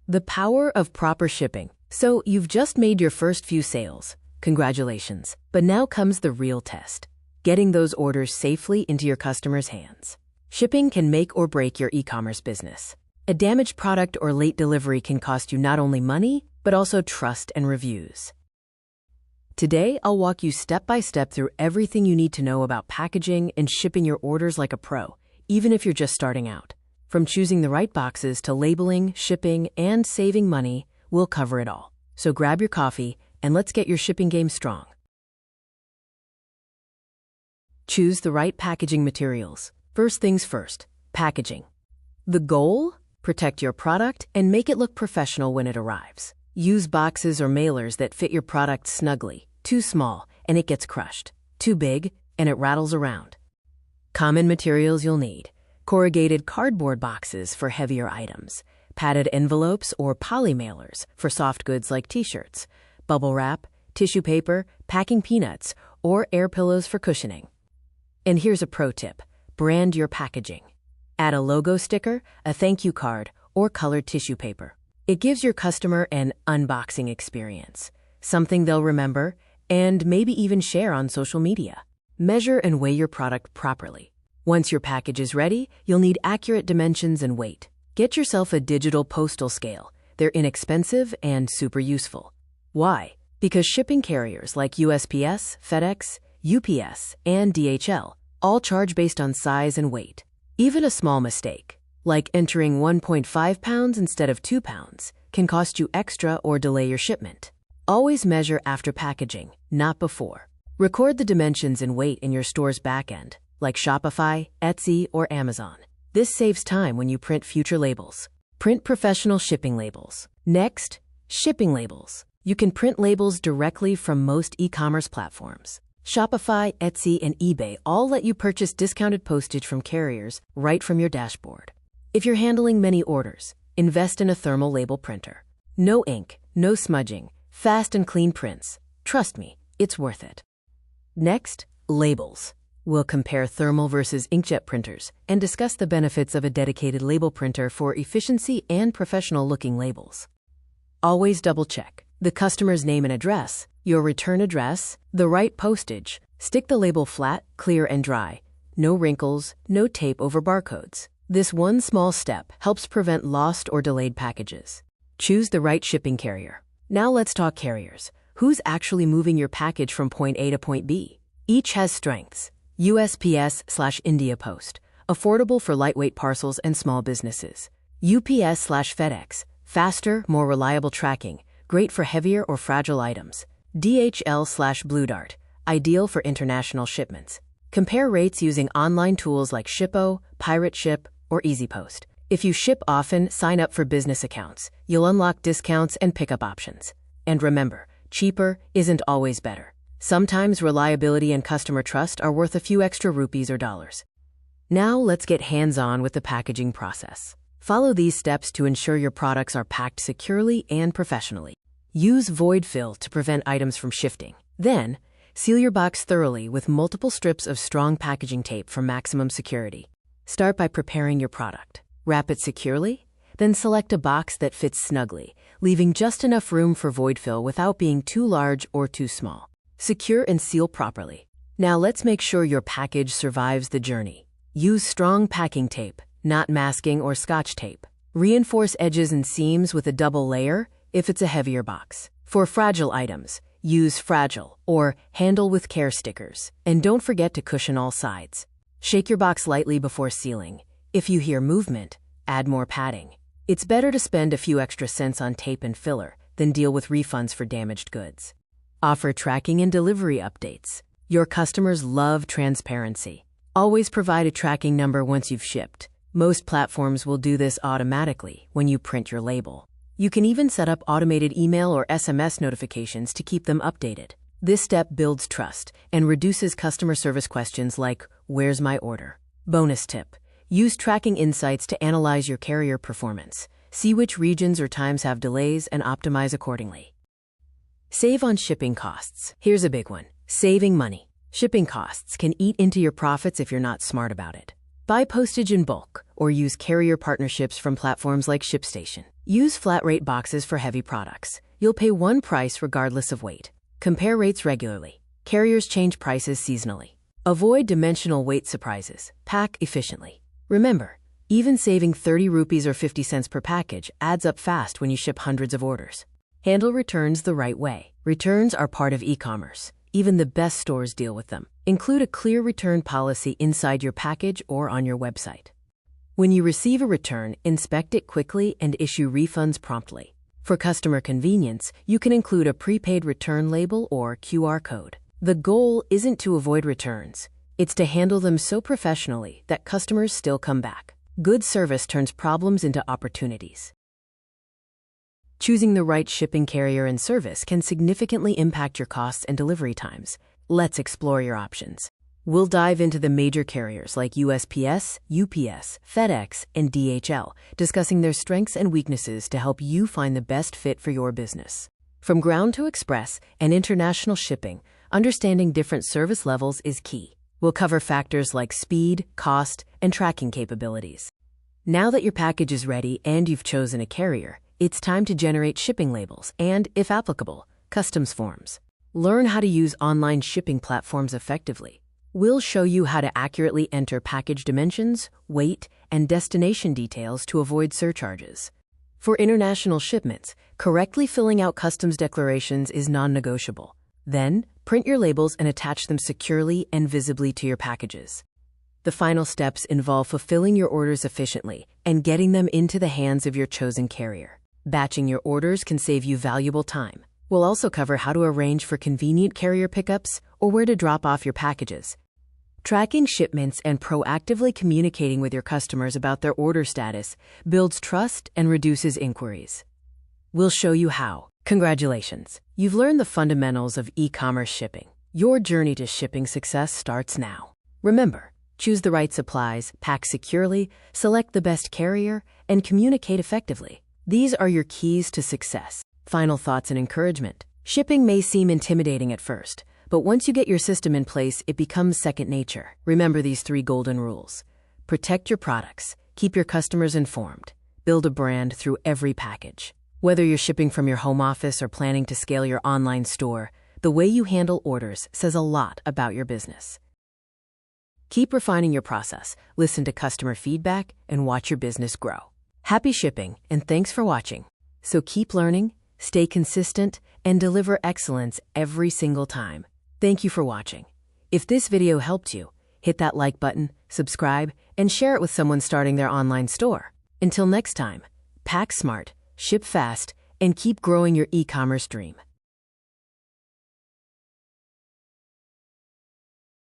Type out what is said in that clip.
The power of proper shipping. So you've just made your first few sales. Congratulations. But now comes the real test. Getting those orders safely into your customers' hands. Shipping can make or break your e-commerce business. A damaged product or late delivery can cost you not only money, but also trust and reviews. Today, I'll walk you step by step through everything you need to know about packaging and shipping your orders like a pro, even if you're just starting out. From choosing the right boxes to labeling, shipping, and saving money, we'll cover it all. So grab your coffee and let's get your shipping game strong. Choose the right packaging materials. First things first, packaging. The goal? Protect your product and make it look professional when it arrives. Use boxes or mailers that fit your product snugly. Too small, and it gets crushed. Too big, and it rattles around. Common materials you'll need. Corrugated cardboard boxes for heavier items. Padded envelopes or poly mailers for soft goods like t-shirts. Bubble wrap, tissue paper, packing peanuts, or air pillows for cushioning. And here's a pro tip. Brand your packaging. Add a logo sticker, a thank you card, or colored tissue paper. It gives your customer an unboxing experience, something they'll remember, and maybe even share on social media. Measure and weigh your product properly. Once your package is ready, you'll need accurate dimensions and weight. Get yourself a digital postal scale. They're inexpensive and super useful. Why? Because shipping carriers like USPS, FedEx, UPS, and DHL all charge based on size and weight. Even a small mistake, like entering 1.5 pounds instead of 2 pounds, can cost you extra or delay your shipment. Always measure after packaging, not before. Record the dimensions and weight in your store's backend, like Shopify, Etsy, or Amazon. This saves time when you print future labels. Print professional shipping labels. Next, shipping labels. You can print labels directly from most e-commerce platforms. Shopify, Etsy, and eBay all let you purchase discounted postage from carriers right from your dashboard. If you're handling many orders, invest in a thermal label printer. No ink, no smudging, fast and clean prints. Trust me, it's worth it. Next, labels. We'll compare thermal versus inkjet printers and discuss the benefits of a dedicated label printer for efficiency and professional-looking labels. Always double-check the customer's name and address, your return address, the right postage. Stick the label flat, clear, and dry. No wrinkles, no tape over barcodes. This one small step helps prevent lost or delayed packages. Choose the right shipping carrier. Now let's talk carriers. Who's actually moving your package from point A to point B? Each has strengths. USPS/India Post, affordable for lightweight parcels and small businesses. UPS/FedEx, faster, more reliable tracking, great for heavier or fragile items. DHL/Blue Dart, ideal for international shipments. Compare rates using online tools like Shippo, Pirate Ship, or EasyPost. If you ship often, sign up for business accounts. You'll unlock discounts and pickup options. And remember, cheaper isn't always better. Sometimes reliability and customer trust are worth a few extra rupees or dollars. Now let's get hands-on with the packaging process. Follow these steps to ensure your products are packed securely and professionally. Use void fill to prevent items from shifting. Then, seal your box thoroughly with multiple strips of strong packaging tape for maximum security. Start by preparing your product. Wrap it securely, then select a box that fits snugly, leaving just enough room for void fill without being too large or too small. Secure and seal properly. Now let's make sure your package survives the journey. Use strong packing tape, not masking or scotch tape. Reinforce edges and seams with a double layer if it's a heavier box. For fragile items, use fragile or handle with care stickers. And don't forget to cushion all sides. Shake your box lightly before sealing. If you hear movement, add more padding. It's better to spend a few extra cents on tape and filler than deal with refunds for damaged goods. Offer tracking and delivery updates. Your customers love transparency. Always provide a tracking number once you've shipped. Most platforms will do this automatically when you print your label. You can even set up automated email or SMS notifications to keep them updated. This step builds trust and reduces customer service questions like, "Where's my order?" Bonus tip. Use tracking insights to analyze your carrier performance. See which regions or times have delays and optimize accordingly. Save on shipping costs. Here's a big one. Saving money. Shipping costs can eat into your profits if you're not smart about it. Buy postage in bulk or use carrier partnerships from platforms like ShipStation. Use flat-rate boxes for heavy products. You'll pay one price regardless of weight. Compare rates regularly. Carriers change prices seasonally. Avoid dimensional weight surprises. Pack efficiently. Remember, even saving 30 rupees or 50 cents per package adds up fast when you ship hundreds of orders. Handle returns the right way. Returns are part of e-commerce. Even the best stores deal with them. Include a clear return policy inside your package or on your website. When you receive a return, inspect it quickly and issue refunds promptly. For customer convenience, you can include a prepaid return label or QR code. The goal isn't to avoid returns. It's to handle them so professionally that customers still come back. Good service turns problems into opportunities. Choosing the right shipping carrier and service can significantly impact your costs and delivery times. Let's explore your options. We'll dive into the major carriers like USPS, UPS, FedEx, and DHL, discussing their strengths and weaknesses to help you find the best fit for your business. From ground to express and international shipping, understanding different service levels is key. We'll cover factors like speed, cost, and tracking capabilities. Now that your package is ready and you've chosen a carrier, it's time to generate shipping labels and, if applicable, customs forms. Learn how to use online shipping platforms effectively. We'll show you how to accurately enter package dimensions, weight, and destination details to avoid surcharges. For international shipments, correctly filling out customs declarations is non-negotiable. Then, print your labels and attach them securely and visibly to your packages. The final steps involve fulfilling your orders efficiently and getting them into the hands of your chosen carrier. Batching your orders can save you valuable time. We'll also cover how to arrange for convenient carrier pickups or where to drop off your packages. Tracking shipments and proactively communicating with your customers about their order status builds trust and reduces inquiries. We'll show you how. Congratulations! You've learned the fundamentals of e-commerce shipping. Your journey to shipping success starts now. Remember, choose the right supplies, pack securely, select the best carrier, and communicate effectively. These are your keys to success. Final thoughts and encouragement. Shipping may seem intimidating at first, but once you get your system in place, it becomes second nature. Remember these 3 golden rules. Protect your products, keep your customers informed, build a brand through every package. Whether you're shipping from your home office or planning to scale your online store, the way you handle orders says a lot about your business. Keep refining your process, listen to customer feedback, and watch your business grow. Happy shipping, and thanks for watching. So keep learning, stay consistent, and deliver excellence every single time. Thank you for watching. If this video helped you, hit that like button, subscribe, and share it with someone starting their online store. Until next time, pack smart, ship fast, and keep growing your e-commerce dream.